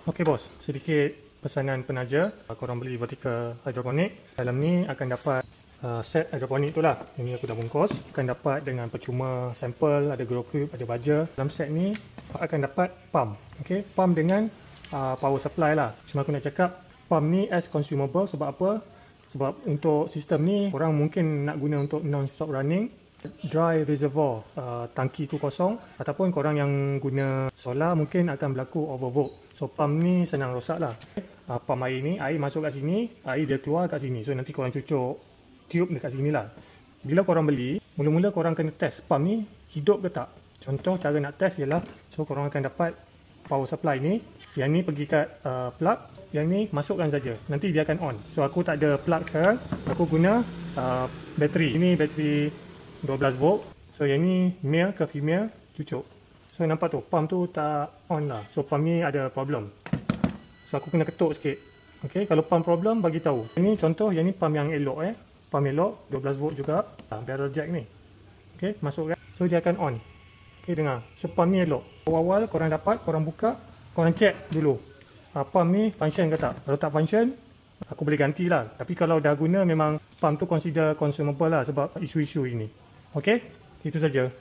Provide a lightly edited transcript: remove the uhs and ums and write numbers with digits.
Okey bos, sedikit pesanan penaja. Korang beli vertical hydroponic. Dalam ni akan dapat set hydroponic tu lah. Ini aku dah bungkus. Akan dapat dengan percuma sampel, ada grow cube, ada baja. Dalam set ni akan dapat pump. Okey, pump dengan power supply lah. Cuma aku nak cakap pump ni as consumable sebab apa? Sebab untuk sistem ni korang mungkin nak guna untuk non-stop running, dry reservoir, tangki tu kosong, ataupun korang yang guna solar mungkin akan berlaku overvolt. So pump ni senang rosak lah. Pump air ni, air masuk kat sini, air dia keluar kat sini. So nanti korang cucuk tube dekat sini lah. Bila korang beli, mula-mula korang kena test pump ni hidup ke tak. Contoh cara nak test ialah, so korang akan dapat power supply ni, yang ni pergi kat plug, yang ni masukkan saja, nanti dia akan on. So aku tak ada plug sekarang, aku guna bateri. Ini bateri 12 volt. So yang ni male ke female, cucuk. So nampak tu, pump tu tak on lah. So pump ni ada problem. So aku kena ketuk sikit. Okay, kalau pump problem bagi tahu. Ini contoh, yang ni pump yang elok Pump elok, 12 volt juga. Barrel jack ni. Okay, masuk kan. So dia akan on. Okay, dengar. So pump ni elok. Awal-awal korang dapat, korang buka, korang check dulu. Pump ni function ke tak. Kalau tak function, aku boleh ganti lah. Tapi kalau dah guna, memang pump tu consider consumable lah sebab isu-isu ini. Okay, itu saja.